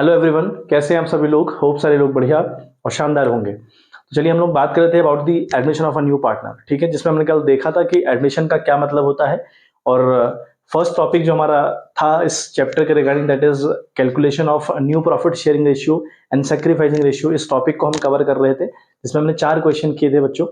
Hello everyone, कैसे हैं आप सभी लोग। होप सारे लोग बढ़िया और शानदार होंगे। तो चलिए हम लोग बात कर रहे थे about the admission of a new partner. ठीक है, जिसमें हमने कल देखा था कि एडमिशन का क्या मतलब होता है। और फर्स्ट टॉपिक जो हमारा था इस चैप्टर के regarding that is calculation of new profit sharing ratio and sacrificing ratio. इस टॉपिक को हम कवर कर रहे थे, जिसमें हमने 4 क्वेश्चन किए थे बच्चों,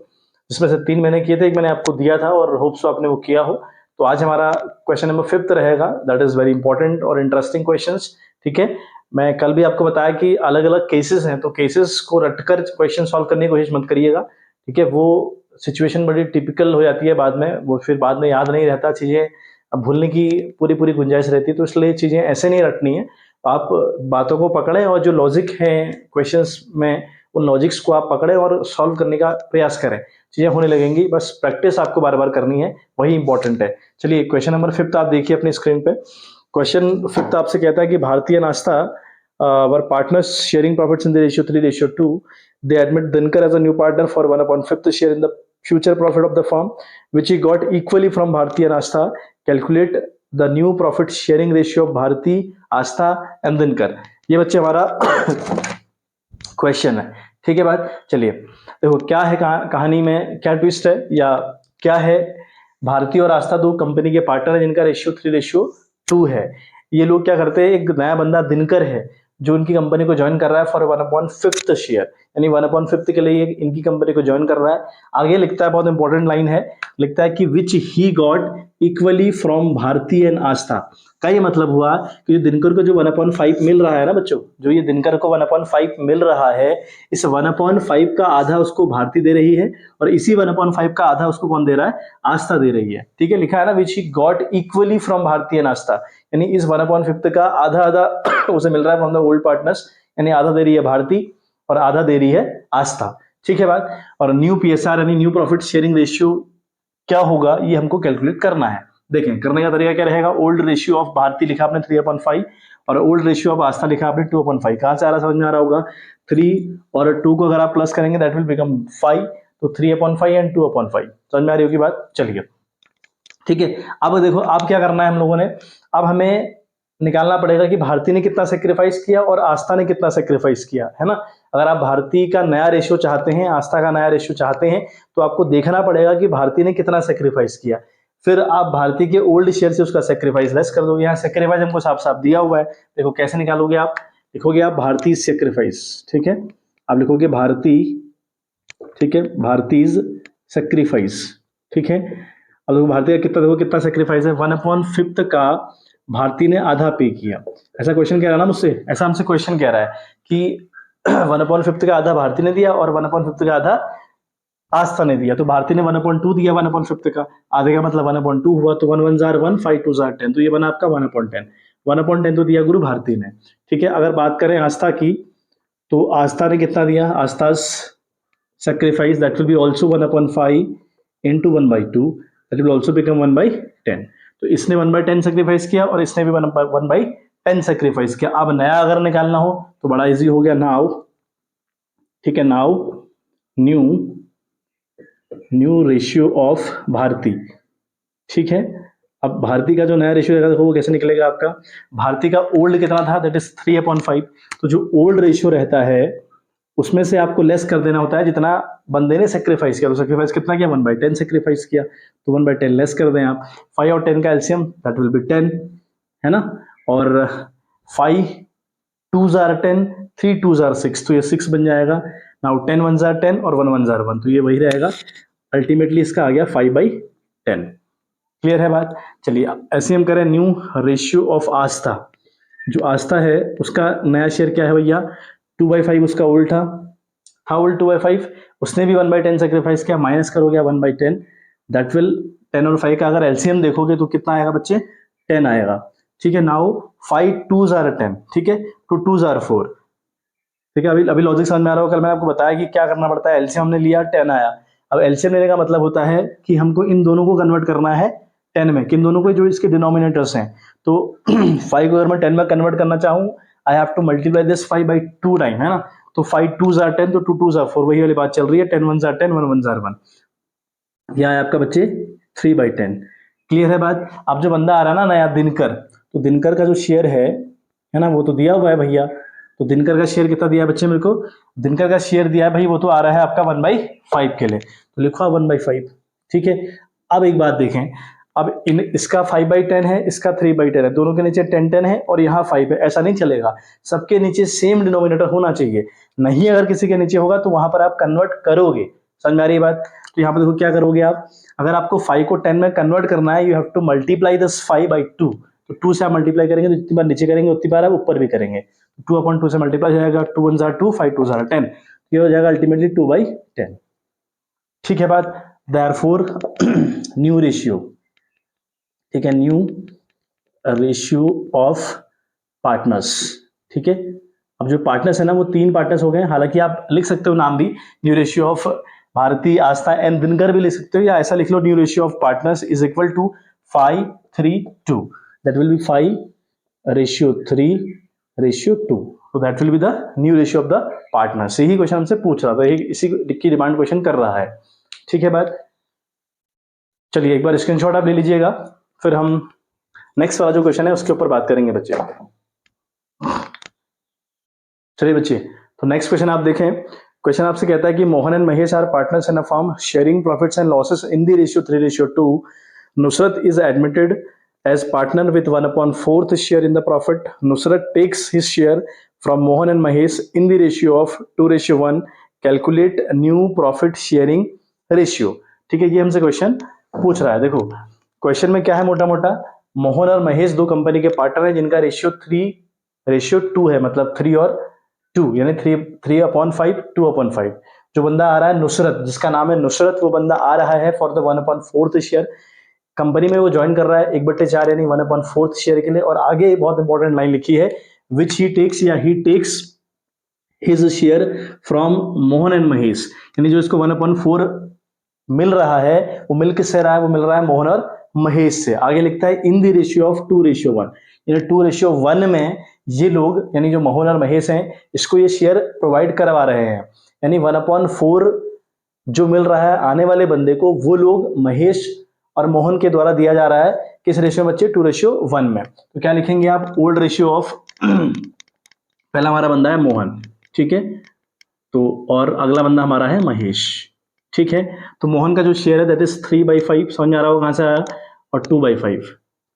जिसमें से 3 मैंने किए थे, एक मैंने आपको दिया था और होप्स आपने वो किया हो। तो आज हमारा क्वेश्चन नंबर 5 रहेगा, दैट इज वेरी इंपॉर्टेंट और इंटरेस्टिंग क्वेश्चंस। ठीक है, मैं कल भी आपको बताया कि अलग अलग केसेस हैं, तो केसेस को रटकर क्वेश्चन सॉल्व करने की कोशिश मत करिएगा। ठीक है, वो सिचुएशन बड़ी टिपिकल हो जाती है बाद में, वो फिर बाद में याद नहीं रहता, चीजें अब भूलने की पूरी पूरी गुंजाइश रहती है। तो इसलिए चीजें ऐसे नहीं रटनी है, आप बातों को पकड़ें और जो लॉजिक है क्वेश्चंस में, उन लॉजिक्स को आप पकड़े और सॉल्व करने का प्रयास करें, चीजें होने लगेंगी। बस प्रैक्टिस आपको बार बार करनी है, वही इंपॉर्टेंट है। चलिए क्वेश्चन नंबर 5 आप देखिए अपनी स्क्रीन पे। क्वेश्चन 5 आपसे कहता है कि भारतीय नाश्ता वर partners sharing profits in the ratio 3:2. They admit Dinkar as a new partner for 1/5 share in the future profit of the firm, which he got equally from Bhartiya Nashta. Calculate the new profit sharing ratio of Bharti, Astha and Dinkar. ये बच्चे हमारा question है। ठीक है बात, चलिए देखो क्या है कहानी में, क्या ट्विस्ट है या क्या है। भारती और आस्था दो कंपनी के पार्टनर है जिनका रेशियो 3:2 है। ये लोग क्या करते हैं, एक नया बंदा दिनकर है जो उनकी कंपनी को ज्वाइन कर रहा है फॉर 1/5 शेयर, यानी 1/5 के लिए इनकी कंपनी को ज्वाइन कर रहा है। आगे लिखता है, बहुत इंपॉर्टेंट लाइन है, लिखता है कि which he got equally from Bharti and Astha. का ये मतलब हुआ कि जो दिनकर को जो 1/5 मिल रहा है ना बच्चों, जो ये दिनकर को 1/5 मिल रहा है, इस 1/5 का आधा उसको भारती दे रही है और इसी 1/5 का आधा उसको कौन दे रहा है, आस्था दे रही है। ठीक है, लिखा है ना which he got equally from Bharti and Astha, यानी इस 1/5 का आधा आधा उसे मिल रहा है फ्रॉम द ओल्ड पार्टनर्स, यानी आधा दे रही है भारती और आधा दे रही है आस्था। ठीक है बात। और न्यू पीएसआर यानी न्यू प्रॉफिट शेयरिंग रेशियो क्या होगा, ये हमको कैलकुलेट करना है। देखें करने का तरीका क्या रहेगा, ओल्ड रेशियो ऑफ भारती लिखा आपने 3/5 और ओल्ड रेशियो ऑफ आस्था लिखा आपने 2/5। कहां से आ रहा, समझ में आ रहा होगा। 3 और 2 को अगर आप प्लस करेंगे दैट विल बिकम 5, तो 3/5 एंड 2/5। समझ में आ रही होगी बात, चलिए ठीक है। अब देखो अब क्या करना है हम लोगों ने, अब हमें निकालना पड़ेगा कि भारती ने कितना सेक्रीफाइस किया और आस्था ने कितना सेक्रीफाइस किया, है ना। अगर आप भारती का नया रेशियो चाहते हैं, आस्था का नया रेशियो चाहते हैं, तो आपको देखना पड़ेगा कि भारती ने कितना सेक्रीफाइस किया। फिर आप भारती के ओल्ड शेयर से उसका सेक्रीफाइस लेस कर दोगे। यहाँ सेक्रीफाइस हमको साफ साफ दिया हुआ है, देखो कैसे निकालोगे आप। लिखोगे आप भारती सेक्रीफाइस, ठीक है, आप लिखोगे भारती, ठीक है, भारतीज सेक्रीफाइस। ठीक है, अब देखो भारती का कितना, देखो कितना सेक्रीफाइस है, 1/5 का भारती ने आधा पे किया। ऐसा क्वेश्चन कह रहा है ना मुझसे, ऐसा हमसे क्वेश्चन कह रहा है कि 1/5 का आधा भारती ने दिया और 1/5 का आधा आस्था ने दिया। तो भारती ने 1/2 दिया 1/5 का, आधे का मतलब 1/2 हुआ, तो 1 1 1 5 2 10, तो ये बना आपका 1/10। 1/10 तो दिया गुरु भारती ने। ठीक है, अगर बात करें आस्था की, तो आस्था ने कितना दिया, आस्था sacrifice that will be also 1/5 into 1/2, that will also become 1/10। तो इसने 1/10 सेक्रीफाइस किया और इसने भी 1/10 सेक्रीफाइस किया। अब नया अगर निकालना हो तो बड़ा इजी हो गया, नाउ, ठीक है, now new ratio of Bharti. ठीक है, अब भारती का जो नया रेशियो रहेगा देखो वो कैसे निकलेगा आपका। भारती का ओल्ड कितना था, दैट इज 3/5। तो जो ओल्ड रेशियो रहता है उसमें से आपको लेस कर देना होता है जितना बंदे ने सेक्रीफाइस किया। तो सेक्रीफाइस कितना किया, 1/10 सेक्रीफाइस किया, तो 1/10 लेस कर दें आप। 5 और 10 का एलसीएम दैट विल बी 10, है ना। और 5 2s are 10, 3 2s are 6, तो ये 6 बन जाएगा। नाउ 10 1s are 10 और 1 1s are 1, तो ये वही रहेगा। अल्टीमेटली इसका आ गया 5/10। क्लियर है बात। चलिए ऐसे हम करें न्यू रेशियो ऑफ आस्था। जो आस्था है उसका नया शेयर क्या है भैया, 2/5 उसका ओल्ड था ओल्ड 2/5, उसने भी 1/10 सेक्रीफाइस किया, माइनस करोगे 1/10, दैट विल 10 और 5 का अगर एलसीएम देखोगे तो कितना आएगा बच्चे, 10 आएगा। ठीक है, नाउ 5 2s are 10, ठीक है, 2 2s are 4। ठीक है, अभी लॉजिक समझ में आ रहा होगा। कल मैंने आपको बताया कि क्या करना पड़ता है, एलसीएम हमने लिया 10 आया। अब एलसीएम लेने का मतलब होता है कि हमको इन दोनों को कन्वर्ट करना है 10 में, किन दोनों को, जो इसके डिनोमिनेटर्स हैं। तो 5 को अगर मैं 10 में कन्वर्ट करना चाहूँ, I have to multiply this 5/2 time, है ना। तो 5 2s are 10, तो 2 2s are 4, वही वाली बात चल रही है, 10 1s are 10, 1 1s are 1। यह है आपका बच्चे 3/10। क्लियर है बात। अब जो बंदा आ रहा है ना नया दिनकर, तो दिनकर का जो शेयर है ना, वो तो दिया हुआ है भैया, तो दिनकर का शेयर कितना दिया है बच्चे मेरे को? दिनकर का शेयर दिया है भाई, वो तो आ रहा है आपका 1/5 के लिए, तो लिखो 1/5। ठीक है, अब एक बात देखें, अब इसका 5/10 है, इसका 3/10 है, दोनों के नीचे 10 है और यहाँ 5 है, ऐसा नहीं चलेगा, सबके नीचे सेम डिनोमिनेटर होना चाहिए। नहीं अगर किसी के नीचे होगा तो वहां पर आप कन्वर्ट करोगे, समझ में आ रही है बात? तो यहाँ पर देखो क्या करोगे आप, अगर आपको 5 को 10 में कन्वर्ट करना है, you have to multiply this 5/2। तो 2 से आप मल्टीप्लाई करेंगे तो जितनी बार नीचे करेंगे उतनी बार आप ऊपर भी करेंगे, 2/2 से मल्टीप्लाई हो जाएगा, 2 1 2, 5 2 10, ये हो जाएगा अल्टीमेटली 2/10। ठीक है बात? देयरफॉर न्यू रेशियो, ठीक है, न्यू रेशियो ऑफ पार्टनर्स। ठीक है, अब जो पार्टनर्स है ना वो 3 पार्टनर्स हो गए, हालांकि आप लिख सकते हो नाम भी, new ratio of Bharti, Astha and Dinkar भी लिख सकते हो, या ऐसा लिख लो, new ratio of partners is equal to 5:3:2, that will be 5:3:2, तो that will be the new ratio of the partners. यही क्वेश्चन हमसे पूछ रहा था, इसी की डिमांड क्वेश्चन कर रहा है। ठीक है बात? चलिए एक बार स्क्रीनशॉट आप ले लीजिएगा, फिर हम नेक्स्ट वाला जो क्वेश्चन है उसके ऊपर बात करेंगे बच्चे। चलिए बच्चे, तो नेक्स्ट क्वेश्चन आप देखें, क्वेश्चन आपसे कहता है कि Mohan and Mahesh are partners in a firm sharing profits and losses in the ratio 3:2। Nusrat is admitted as partner with 1/4 share in the profit. Nusrat takes his share from Mohan and Mahesh in the ratio of 2:1. Calculate new profit sharing ratio. ठीक है, ये हमसे question पूछ रहा है। देखो question में क्या है, मोटा मोटा मोहन और महेश दो कंपनी के पार्टनर हैं जिनका रेशियो 3:2 है, मतलब 3 और 2 यानी 3/5 2/5। जो बंदा आ रहा है नुसरत, जिसका नाम है नुसरत, वो बंदा आ रहा है फॉर द 1/4 शेयर, कंपनी में वो ज्वाइन कर रहा है 1/4 यानी 1/4 शेयर के लिए। और आगे बहुत इंपॉर्टेंट लाइन लिखी है, विच ही टेक्स, या he takes his share from Mohan and Mahesh, यानी जो इसको 1/4 मिल रहा है वो मिल किससे रहा है, वो मिल रहा है मोहन और महेश से। आगे लिखता है इन द रेशियो ऑफ 2:1, यानी 2:1 में ये लोग, यानी जो मोहन और महेश हैं, इसको ये शेयर प्रोवाइड करवा रहे हैं, यानी 1/4 जो मिल रहा है आने वाले बंदे को, वो लोग महेश और मोहन के द्वारा दिया जा रहा है, किस रेशियो में बच्चे? 2:1 में। तो क्या लिखेंगे आप? ओल्ड रेशियो ऑफ पहला हमारा बंदा है मोहन, ठीक है, तो और अगला बंदा हमारा है महेश। ठीक है, तो मोहन का जो शेयर है दैट इज 3/5, समझ आ रहा होगा कहां से आया, और 2/5।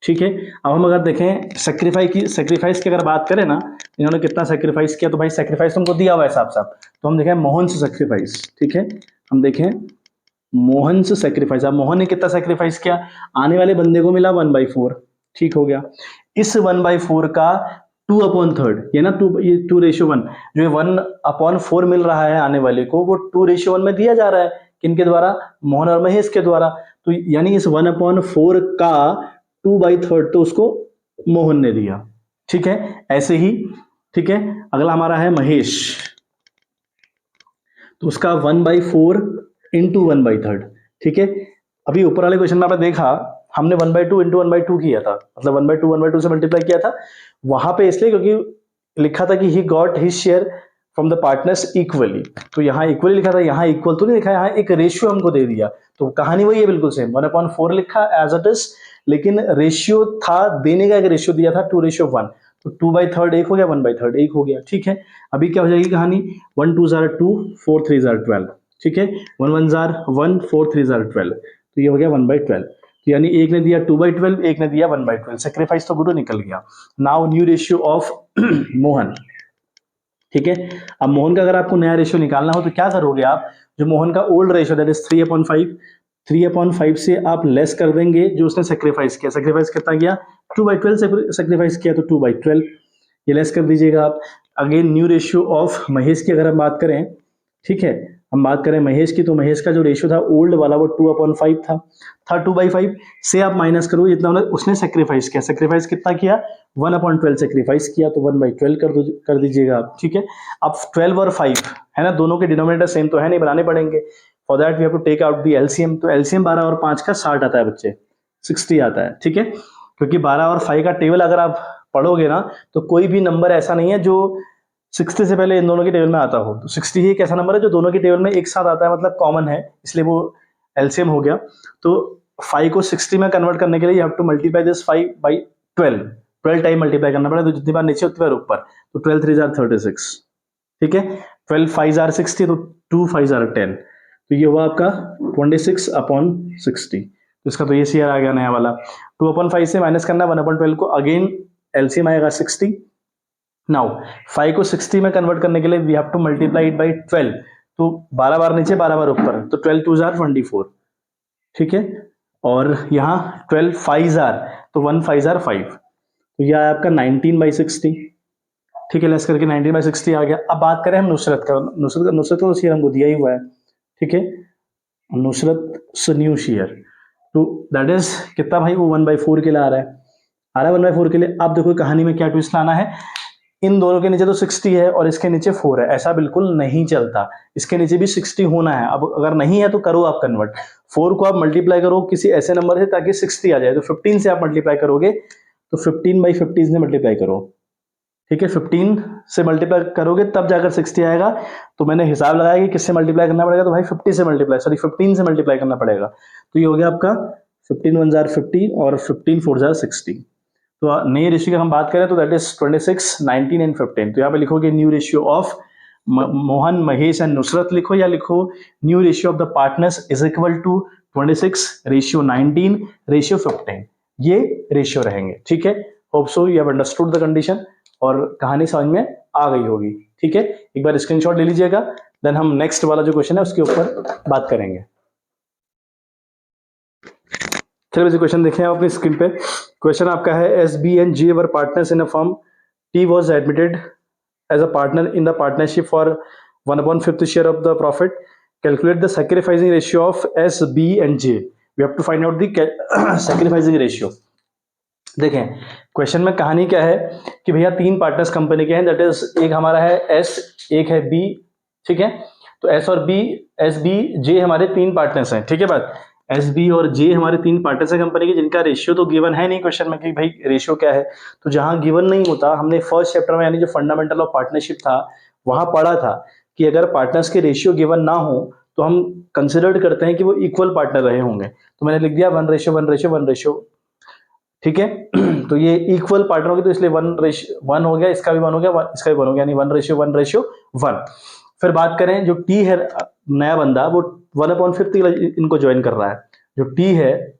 ठीक है, अब हम अगर देखें सेक्रीफाइस की अगर बात करें ना, इन्होंने कितना सेक्रीफाइस किया, तो भाई सेक्रीफाइस तुमको दिया हुआ है साफ साफ, तो हम देखें मोहन से सेक्रीफाइस। ठीक है, हम देखें मोहन से सेक्रीफाइस, अब मोहन ने कितना सेक्रीफाइस किया, आने वाले बंदे को मिला 1/4, ठीक हो गया। इस 1/4 का 2/3, ये ना 2:1, जो 1/4 मिल रहा है आने वाले को, वो 2:1 में दिया जा रहा है, किनके द्वारा? मोहन और महेश के द्वारा। तो यानी इस 1/4 का 2/3 तो उसको मोहन ने दिया। ठीक है, ऐसे ही। ठीक है, अगला हमारा है महेश, तो उसका 1/4 इंटू 1/3। ठीक है, अभी ऊपर वाले क्वेश्चन में आपने देखा हमने 1/2 इंटू 1/2 किया था, मतलब 1/2 से मल्टीप्लाई किया था वहां पे, इसलिए क्योंकि लिखा था कि he got his share from the partners equally, तो यहाँ इक्वली लिखा था, यहाँ इक्वल तो नहीं लिखा, यहाँ एक रेशियो हमको दे दिया, तो कहानी वही है बिल्कुल सेम, 1/4 लिखा एज इट इज, लेकिन रेशियो था देने का, एक रेशियो दिया था 2:1, तो 2/3 एक हो गया, 1/3 एक हो गया। ठीक है, अभी क्या हो जाएगी कहानी, 1 2 2, 4 3 12। ठीक है, 1 1 1, 4 3 12, तो ये हो गया 1/12। तो यानी एक ने दिया 2/12, एक ने दिया 1/12, सेक्रीफाइस तो गुरु निकल गया। Now new ratio of Mohan. ठीक है, अब मोहन का अगर आपको नया रेशियो निकालना हो तो क्या करोगे आप, जो मोहन का ओल्ड रेशियो दैट इज 3/5, 3/5 से आप लेस कर देंगे जो उसने सेक्रीफाइस किया, सेक्रीफाइस कितना किया, 2/12 सेक्रीफाइस किया, तो 2/12 ये लेस कर दीजिएगा आप। Again new ratio of Mahesh की अगर हम बात करें, ठीक है, हम बात करें महेश की, तो महेश का जो रेशियो था ओल्ड वाला वो 2/5 था 2/5 से आप माइनस करो जितना उसने सेक्रीफाइस किया, सेक्रीफाइस कितना किया, 1/12 सेक्रीफाइस किया, तो 1/12 कर दीजिएगा आप। ठीक है, अब 12 और 5 है ना, दोनों के डिनोमिनेटर सेम तो है नहीं, बनाने पड़ेंगे, for that we have to take out the LCM, तो एलसीएम 12 और 5 का 60 आता है बच्चे, 60 आता है। ठीक है, क्योंकि 12 और 5 का टेबल अगर आप पढ़ोगे ना, तो कोई भी नंबर ऐसा नहीं है जो 60 से पहले इन दोनों के टेबल में आता हो, तो 60 ही एक ऐसा नंबर है जो दोनों के टेबल में एक साथ आता है, मतलब कॉमन है, इसलिए वो एलसीएम हो गया। तो 5 को 60 में कन्वर्ट करने के लिए you have to multiply this 5/12, 12 time multiply करना पड़ेगा, तो जितनी बार नीचे उतनी बार ऊपर, तो 12 3 जार 36, ठीक है। 12 5 जार 60, तो 2 5 जार 10, तो ये हुआ आपका 26/60। तो इसका तो ये सीआर आ गया नया वाला। 2/5 से माइनस करना 1/12 को, अगेन एलसीएम आएगा 60। नाउ 5 को 60 में कन्वर्ट करने के लिए we have to multiply it by 12, तो 12 बार नीचे 12 बार ऊपर, तो 12 2 जार 24, ठीक है। और यहाँ 12 5 जार, तो 1 5 जार 5, तो यह आया आपका 19/60, ठीक है। लेस करके 19/60 आ गया। अब बात करें हम नुसरत का, नुसरत का तो शेयर हमको दिया ही हुआ है, ठीक है। नुसरत न्यू शेयर, तो दैट इज कितना भाई, वो 1/4 के लिए आ रहा है 1/4 के लिए। अब देखो कहानी में क्या ट्विस्ट लाना है, इन दोनों के नीचे तो 60 है और इसके नीचे 4 है, ऐसा बिल्कुल नहीं चलता, इसके नीचे भी 60 होना है। अब अगर नहीं है तो करो आप कन्वर्ट, 4 को आप मल्टीप्लाई करो किसी ऐसे नंबर से ताकि 60 आ जाए, तो 15 से आप मल्टीप्लाई करोगे, तो 15/50 से मल्टीप्लाई करो, ठीक है। 15 से मल्टीप्लाई करोगे तब जाकर 60 आएगा। तो मैंने हिसाब लगाया कि किससे मल्टीप्लाई करना पड़ेगा, तो भाई 15 से मल्टीप्लाई करना पड़ेगा। तो ये हो गया आपका 15 1 जार 50 और 15 4 जार 60। तो नई रेशियो की हम बात करें तो दैट इज 26 19 एंड 15। तो यहाँ पे लिखोगे new ratio of Mohan Mahesh and Nusrat लिखो, या लिखो new ratio of the partners is equal to 26 ratio 19 ratio 15, ये रेशियो रहेंगे, ठीक है। Hope so you have understood the condition और कहानी समझ में आ गई होगी, ठीक है। एक बार स्क्रीनशॉट ले लीजिएगा, देन हम नेक्स्ट वाला जो क्वेश्चन है उसके ऊपर बात करेंगे। चलिए क्वेश्चन देखें आप अपनी स्क्रीन पे। क्वेश्चन आपका है, S B and J were partners in a firm, T was admitted as a partner in the partnership for 1/5 share of the profit, calculate the sacrificing ratio of S B and J, we have to find out the sacrificing ratio. देखें question में कहानी क्या है कि भैया 3 partners company के हैं, that is एक हमारा है एस, एक है बी, ठीक है। तो एस और बी, एस बी जे हमारे 3 पार्टनर्स हैं, ठीक है। बात एस बी और जे हमारे 3 पार्टनर्स हैं कंपनी के, जिनका रेशियो तो गिवन है नहीं क्वेश्चन में कि भाई रेशियो क्या है। तो जहां गिवन नहीं होता, हमने फर्स्ट चैप्टर में यानी जो फंडामेंटल ऑफ पार्टनरशिप था वहां पढ़ा था कि अगर पार्टनर्स के रेशियो गिवन ना हो तो हम कंसिडर करते हैं कि वो इक्वल पार्टनर रहे होंगे। तो मैंने लिख दिया 1:1:1, ठीक है। तो ये इक्वल पार्टनर होगी, तो इसलिए 1:1 हो गया, इसका भी 1 हो गया, इसका भी 1 हो गया, यानी 1:1:1। फिर बात करें जो टी है नया बंदा, वो 1/5 के लिए इनको ज्वाइन कर रहा है, जो टी है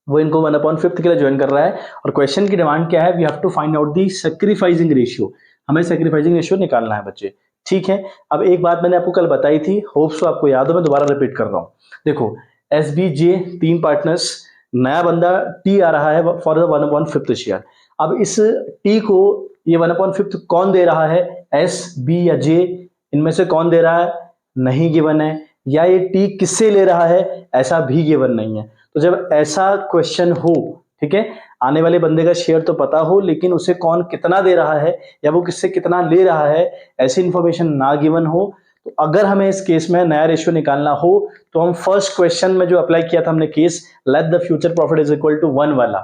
वो इनको 1/5 के लिए ज्वाइन कर रहा है। और क्वेश्चन की डिमांड क्या है, we have to find out the sacrificing ratio, हमें सैक्रिफाइसिंग रेशियो निकालना है बच्चे, ठीक है। अब एक बात मैंने आपको कल बताई थी, होप सो आपको याद हो, मैं दोबारा रिपीट कर रहा हूं। देखो एस बी जे 3 पार्टनर्स, नया बंदा टी आ रहा है फॉर द 1/5 शेयर। अब इस टी को ये 1/5 कौन दे रहा है, एस बी या जे, इनमें से कौन दे रहा है, नहीं गिवन है। या ये टी किससे ले रहा है, ऐसा भी गिवन नहीं है। तो जब ऐसा क्वेश्चन हो, ठीक है, आने वाले बंदे का शेयर तो पता हो लेकिन उसे कौन कितना दे रहा है या वो किससे कितना ले रहा है, ऐसी इंफॉर्मेशन ना गिवन हो, तो अगर हमें इस केस में नया रेशियो निकालना हो तो हम फर्स्ट क्वेश्चन में जो अप्लाई किया था हमने case, let the future profit is equal to 1 वाला,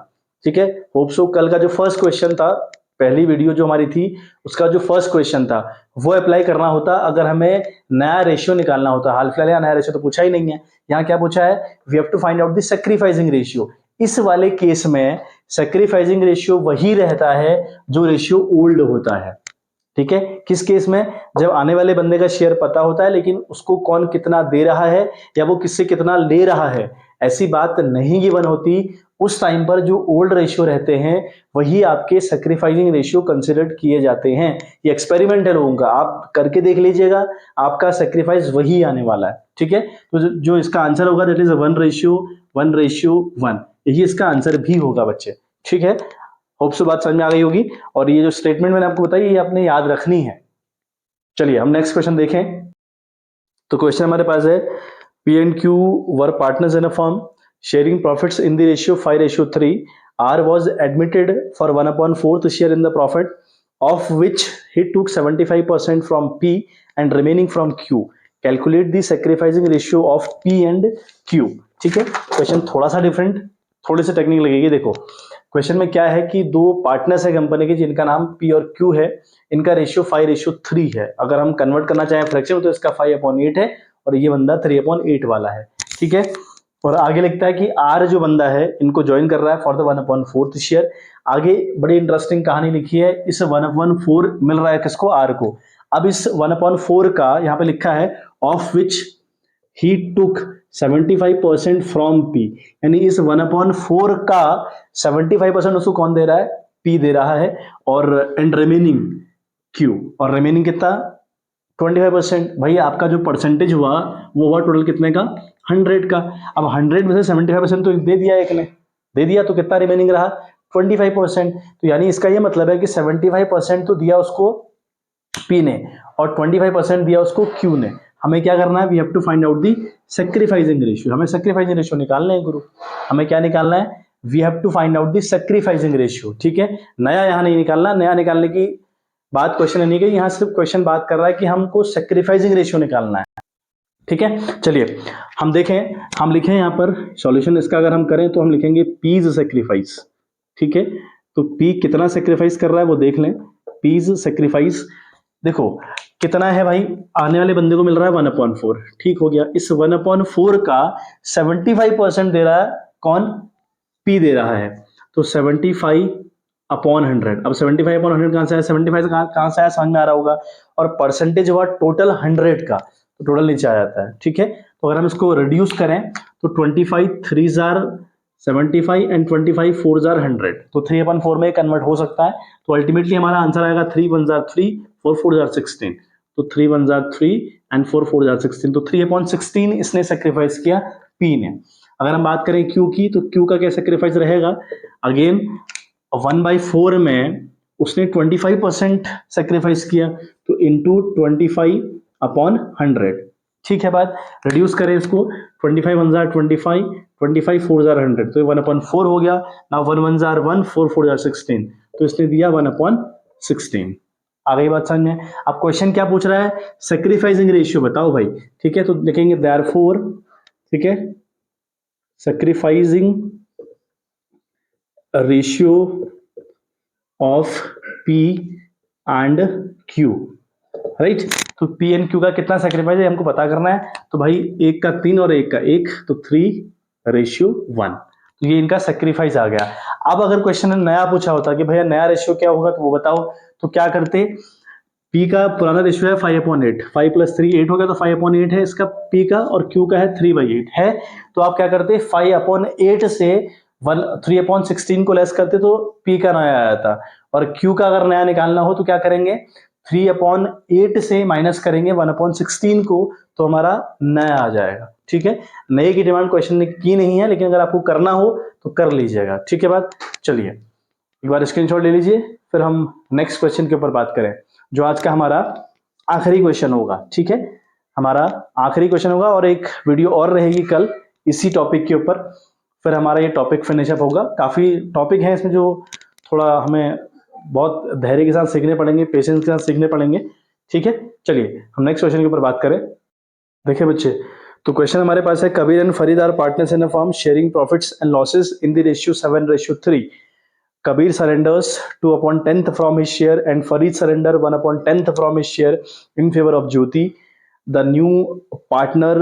ठीक है। होप सो कल का जो फर्स्ट क्वेश्चन था, पहली वीडियो जो हमारी थी उसका जो फर्स्ट क्वेश्चन था वो अप्लाई करना होता अगर हमें नया रेशियो निकालना होता। हाल फिलहाल यहाँ नया रेशियो तो पूछा ही नहीं है, यहाँ क्या पूछा है, we have to find out the sacrificing ratio. इस वाले केस में सैक्रिफाइसिंग रेशियो वही रहता है जो रेशियो ओल्ड होता है, ठीक है। किस केस में, जब आने वाले बंदे का शेयर पता होता है लेकिन उसको कौन कितना दे रहा है या वो किससे कितना ले रहा है, ऐसी बात नहीं गिवन होती, उस टाइम पर जो ओल्ड रेशियो रहते हैं वही आपके सैक्रिफाइसिंग रेशियो कंसिडर किए जाते हैं। ये एक्सपेरिमेंट है लोगों का, आप करके देख लीजिएगा, आपका सैक्रिफाइस वही आने वाला है, ठीक है। तो जो इसका आंसर होगा दैट इज 1:1:1, यही इसका आंसर भी होगा बच्चे, ठीक है। होप सो बात समझ में आ गई होगी। और ये जो स्टेटमेंट मैंने आपको बताई ये आपने याद रखनी है। चलिए हम नेक्स्ट क्वेश्चन देखें। तो क्वेश्चन हमारे पास है, P and Q were partners in a firm sharing profits in the ratio 5:3, R was admitted for 1/4 share in the profit of which he took 75% from P and remaining from Q, calculate the sacrificing ratio of P and Q, ठीक है। Question थोड़ा सा different, थोड़ी सी technique लगेगी। देखो question में क्या है कि 2 पार्टनर्स है कंपनी के जिनका नाम पी और क्यू है, इनका रेशियो 5:3 है। अगर हम कन्वर्ट करना चाहें फ्रैक्शन तो इसका 5/8 है और ये बंदा 3/8 वाला है, ठीक है। और आगे लिखता है कि आर जो बंदा है इनको ज्वाइन कर रहा है फॉर द 1/4 शेयर। आगे बड़ी इंटरेस्टिंग कहानी लिखी है, इस 1/4 मिल रहा है किसको, आर को। अब इस 1/4 का यहाँ पे लिखा है of which he took 75% from P, यानी इस 1/4 का 75% उसको कौन दे रहा है, पी दे रहा है, और एंड रिमेनिंग क्यू, और रिमेनिंग कितना 25%। भाई आपका जो परसेंटेज हुआ वो हुआ टोटल कितने का, 100 का। अब 100 में से 75% तो दे दिया, एक ने दे दिया, तो कितना रिमेनिंग रहा 25%। तो यानी इसका ये मतलब है कि 75% तो दिया उसको पी ने और 25% दिया उसको क्यू ने। हमें क्या करना है, we have to find out the sacrificing ratio. हमें सैक्रिफाइसिंग रेशियो निकालना है गुरु, हमें क्या निकालना है, we have to find out the sacrificing ratio. ठीक है, नया यहां नहीं निकालना, नया निकालने की बात क्वेश्चन नहीं गई, यहां सिर्फ क्वेश्चन बात कर रहा है कि हमको सैक्रिफाइसिंग रेशियो निकालना है। ठीक है, चलिए हम देखें, हम लिखें यहां पर सॉल्यूशन इसका अगर हम करें तो हम लिखेंगे पीज सैक्रिफाइस। ठीक है, तो पी कितना सैक्रिफाइस कर रहा है वो देख लें, पीज सैक्रिफाइस देखो कितना है भाई, आने वाले बंदे को मिल रहा है 1/4, ठीक हो गया। इस 1/4 का 75% दे रहा है कौन, पी दे रहा है, तो 75/100। अब 75/100 कहां से आया, 75 कहां से आया समझ में आ रहा होगा, और परसेंटेज हुआ टोटल 100 का, तो टोटल नीचे आ जाता है। ठीक है, तो अगर हम इसको रिड्यूस करें तो 25 3 75 एंड 25 4 100, तो 3/4 में कन्वर्ट हो सकता है। तो अल्टीमेटली हमारा आंसर आएगा 3 1 3 4 4 16, तो 3 1 3 एंड 4 4 16, तो 3/16 इसने सेक्रीफाइस किया पी ने। अगर हम बात करें क्यू की, तो क्यू का क्या सेक्रीफाइस रहेगा, अगेन 1/4 में उसने 25% सेक्रीफाइस किया, तो इंटू 25/100। ठीक है बात, रिड्यूस करें इसको, 25 1 25 25 4 100, तो 1/4 हो गया। ना 1 1 1 4 4 16, तो इसने दिया 1/16। आ गई बात समझ में। अब क्वेश्चन क्या पूछ रहा है, सेक्रीफाइसिंग रेशियो बताओ भाई। ठीक है, तो लिखेंगे देयरफॉर, ठीक है, sacrificing ratio of P and Q, right. तो पी एंड क्यू का कितना सेक्रीफाइस है हमको पता करना है, तो भाई एक का 3 और एक का 1, तो 3:1, तो ये इनका सेक्रीफाइस आ गया। अब अगर क्वेश्चन नया पूछा होता कि भैया नया रेशियो क्या होगा, तो वो बताओ, तो क्या करते, पी का पुराना रेशियो है 5/8, 5 + 3 8 हो गया, तो 5/8 है इसका पी का, और क्यू का है 3/8 है। तो आप क्या करते, 5/8 से 3/16 को लेस करते तो पी का नया आया था, और क्यू का अगर नया निकालना हो तो क्या करेंगे, 3/8 से माइनस करेंगे 1/16 को, तो हमारा नया आ जाएगा। ठीक है, नए की डिमांड क्वेश्चन ने की नहीं है, लेकिन अगर आपको करना हो तो कर लीजिएगा। ठीक है बात, चलिए एक बार स्क्रीनशॉट ले लीजिए, फिर हम नेक्स्ट क्वेश्चन के ऊपर बात करें, जो आज का हमारा आखिरी क्वेश्चन होगा। ठीक है, हमारा आखिरी क्वेश्चन होगा, और एक वीडियो और रहेगी कल इसी टॉपिक के ऊपर, फिर हमारा ये टॉपिक फिनिश अप होगा। काफी टॉपिक है इसमें जो थोड़ा हमें बहुत धैर्य के साथ सीखने पड़ेंगे, पेशेंस के साथ सीखने पड़ेंगे। ठीक है, चलिए हम नेक्स्ट क्वेश्चन के ऊपर बात करें। देखिए बच्चे, तो क्वेश्चन हमारे पास है, Kabir and Farid are partners in a firm sharing profits and losses in the ratio 7:3। Kabir surrenders 2/10 from his share and Farid surrender 1/10 from his share in favor of Jyoti, the new partner।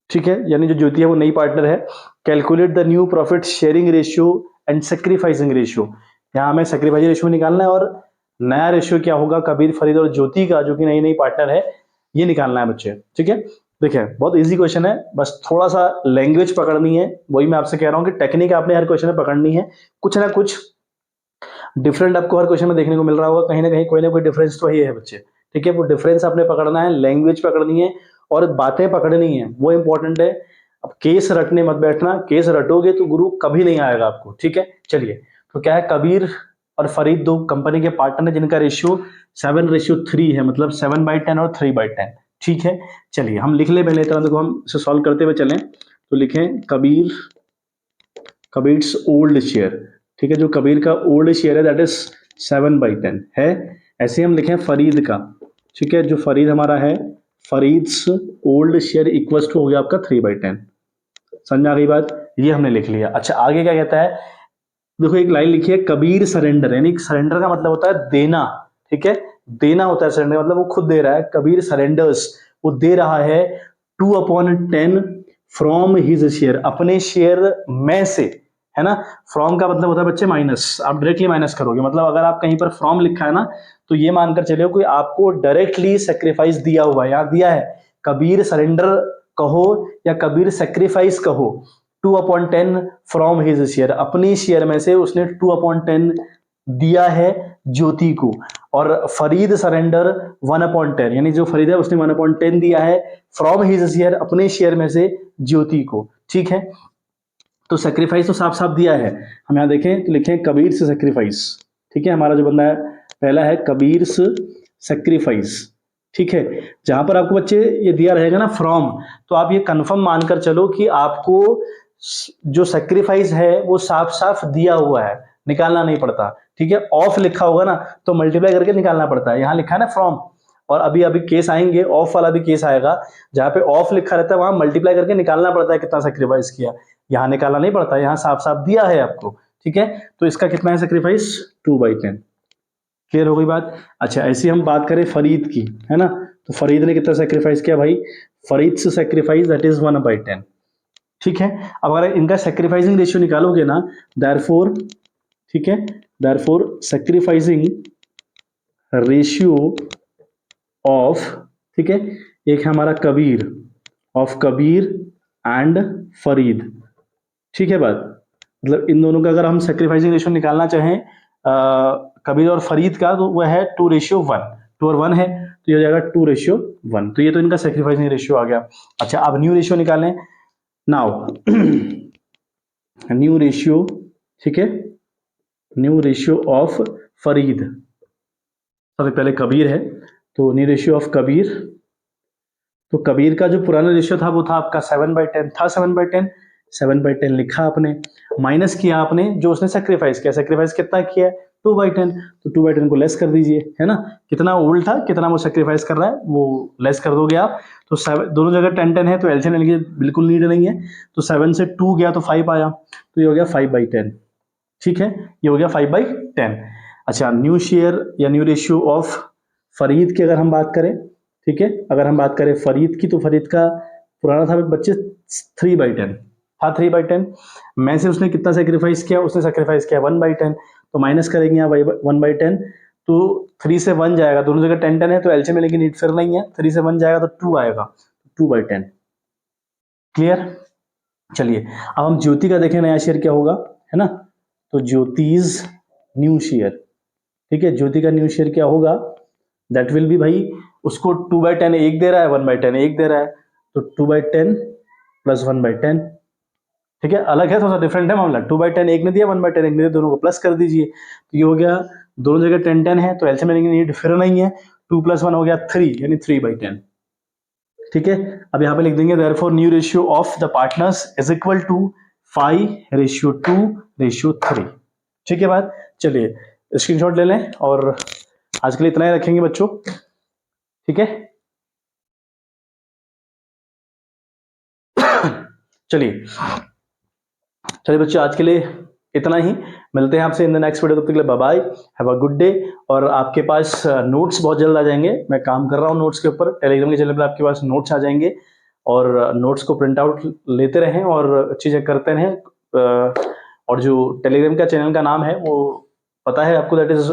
ठीक है, यानी जो ज्योति है वो नई partner है। Calculate the new profit sharing ratio and sacrificing ratio. यहाँ हमें सेक्रीफाइसिंग रेशियो निकालना है, और नया रेशियो क्या होगा कबीर फरीद और ज्योति का, जो कि नई नई पार्टनर है, ये निकालना है बच्चे। ठीक है, देखिए बहुत इजी क्वेश्चन है, बस थोड़ा सा लैंग्वेज पकड़नी है। वही मैं आपसे कह रहा हूँ कि टेक्निक आपने हर क्वेश्चन में पकड़नी है, कुछ ना कुछ डिफरेंट आपको हर क्वेश्चन में देखने को मिल रहा होगा, कहीं ना कोई डिफरेंस तो ही है बच्चे। ठीक है, वो डिफरेंस आपने पकड़ना है, लैंग्वेज पकड़नी है, और बातें पकड़नी है, वो इंपॉर्टेंट है। अब केस रटने मत बैठना, केस रटोगे तो गुरु कभी नहीं आएगा आपको। ठीक है, चलिए, तो क्या है, कबीर और फरीद दो कंपनी के पार्टनर है जिनका रेशियो 7:3 है, मतलब 7/10 और 3/10। ठीक है, चलिए हम लिख ले पहले, तरह देखो हम इसे सॉल्व करते हुए चलें, तो लिखें कबीर्स ओल्ड शेयर। ठीक है, जो कबीर का ओल्ड शेयर है दैट इज 7/10 है। ऐसे हम लिखें फरीद का, ठीक है, जो फरीद हमारा है, फरीद्स ओल्ड शेयर इक्वल्स टू हो गया आपका 3/10। समझ आ गई बात, ये हमने लिख लिया। अच्छा आगे क्या कहता है, देखो एक लाइन लिखी है, कबीर सरेंडर, यानी सरेंडर का मतलब होता है देना। ठीक है, देना होता है सरेंडर, मतलब वो खुद दे रहा है। कबीर सरेंडर्स, वो दे रहा है 2/10 फ्रॉम हिज शेयर, अपने शेयर में से, है ना। फ्रॉम का मतलब होता है बच्चे माइनस, आप डायरेक्टली माइनस करोगे, मतलब अगर आप कहीं पर फ्रॉम लिखा है ना तो ये मानकर चलो कि आपको डायरेक्टली सेक्रीफाइस दिया हुआ है, यहाँ दिया है कबीर सरेंडर कहो या कबीर सेक्रीफाइस कहो 2/10 फ्रॉम हिज शेयर, अपनी शेयर में से उसने 2/10 दिया है ज्योति को, और फरीद सरेंडर 1/10, यानी जो फरीद है उसने 1/10 दिया है फ्रॉम हिज शेयर, अपने शेयर में से ज्योति को, ठीक है। तो सेक्रीफाइस तो साफ साफ दिया है, हम यहाँ देखें तो लिखें कबीर से सेक्रीफाइस, ठीक है। हमारा जो बंदा है पहला है कबीर से सेक्रीफाइस, ठीक है। जहां पर आपको बच्चे ये दिया रहेगा ना फ्रॉम, तो आप ये कंफर्म मानकर चलो कि आपको जो सेक्रीफाइस है वो साफ साफ दिया हुआ है, निकालना नहीं पड़ता, ठीक है। ऑफ लिखा होगा ना तो मल्टीप्लाई करके निकालना पड़ता है, यहाँ लिखा है ना फ्रॉम, और अभी अभी केस आएंगे ऑफ वाला भी केस आएगा, जहां पे ऑफ लिखा रहता है वहां मल्टीप्लाई करके निकालना पड़ता है कितना सेक्रीफाइस किया, यहाँ निकालना नहीं पड़ता, यहाँ साफ साफ दिया है आपको, ठीक है। तो इसका कितना है सेक्रीफाइस 2/10, क्लियर हो गई बात। अच्छा ऐसे हम बात करें फरीद की, है ना, तो फरीद ने कितना सेक्रीफाइस किया भाई, फरीद से सेक्रीफाइस दैट इज 1/10, ठीक है। अब अगर इनका सेक्रीफाइसिंग रेशियो निकालोगे ना, देयरफॉर, ठीक है, देयरफॉर सेक्रीफाइसिंग रेशियो ऑफ, ठीक है, एक है हमारा कबीर, ऑफ कबीर एंड फरीद, ठीक है बात। मतलब इन दोनों का अगर हम सेक्रीफाइसिंग रेशियो निकालना चाहें कबीर और फरीद का, तो वह है 2:1, 2 और 1 है तो ये हो जाएगा 2:1, तो ये तो इनका सेक्रीफाइसिंग रेशियो आ गया। अच्छा अब न्यू रेशियो निकालें, नाउ न्यू रेशियो, ठीक है, न्यू रेशियो ऑफ फरीद, सबसे पहले कबीर है तो न्यू रेशियो ऑफ कबीर, तो कबीर का जो पुराना रेशियो था वो था आपका 7/10 था, 7/10, 7/10 लिखा आपने, माइनस किया आपने जो उसने सेक्रीफाइस किया, सेक्रीफाइस कितना किया 2/10, तो 2/10 को लेस कर दीजिए, है ना, कितना ओल्ड था कितना वो सेक्रीफाइस कर रहा है वो लेस कर दोगे आप, तो 7 दोनों जगह 10-10 है तो एलसीएम लेने की बिल्कुल नीड नहीं है, तो 7 से 2 गया तो 5 आया, तो ये हो गया 5/10, ठीक है, ये हो गया 5/10। अच्छा न्यू शेयर या न्यू रेशियो ऑफ फरीद की अगर हम बात करें, ठीक है, अगर हम बात करें फरीद की, तो फरीद का पुराना था बच्चे 3/10 था, 3/10 में से उसने कितना सेक्रीफाइस किया, उसने सेक्रीफाइस किया 1/10, तो माइनस करेंगे यहाँ 1/10, तो 3 से 1 जाएगा, दोनों जगह 10-10 है तो एलसीएम लेने की नीड फिर नहीं है, 3 से 1 जाएगा तो 2 आएगा, 2/10, क्लियर। चलिए अब हम ज्योति का देखें नया शेयर क्या होगा, है ना, तो ज्योतिज न्यू शेयर, ठीक है, ज्योति का न्यू शेयर क्या होगा, दैट विल बी भाई, उसको 2/10 एक दे रहा है, 1/10 एक दे रहा है, तो 2/10 प्लस 1/10, ठीक है, अलग है, थोड़ा डिफरेंट है मामला, 2/10 एक ने दिया, 1/10 एक ने दिया, दोनों को प्लस कर दीजिए, तो ये हो गया, दोनों जगह 10-10 है तो एलसीएम लेने की नीड फिर नहीं है, 2 + 1 हो गया 3, यानी 3/10, ठीक है। अब यहाँ पे लिख देंगे therefore new ratio of the partners is equal to 5:2:3, ठीक है बात। चलिए स्क्रीनशॉट ले लें और आज के लिए इतना ही रखेंगे बच्चों, ठीक है। चलिए चलिए बच्चों आज के लिए इतना ही, मिलते हैं आपसे इन द नेक्स्ट वीडियो, तब तक के लिए bye bye, have a good day. और आपके पास नोट्स बहुत जल्द आ जाएंगे, मैं काम कर रहा हूँ नोट्स के ऊपर, टेलीग्राम के चैनल पर आपके पास नोट्स आ जाएंगे, और नोट्स को प्रिंट आउट लेते रहें और चीज़ें करते रहें। और जो टेलीग्राम का चैनल का नाम है वो पता है आपको, that is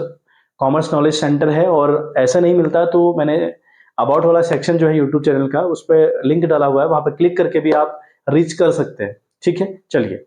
commerce knowledge centre है, और ऐसा नहीं मिलता तो मैंने अबाउट वाला सेक्शन जो है यूट्यूब चैनल का, उस पर लिंक डाला हुआ है, वहां पर क्लिक करके भी आप रीच कर सकते हैं, ठीक है। चलिए।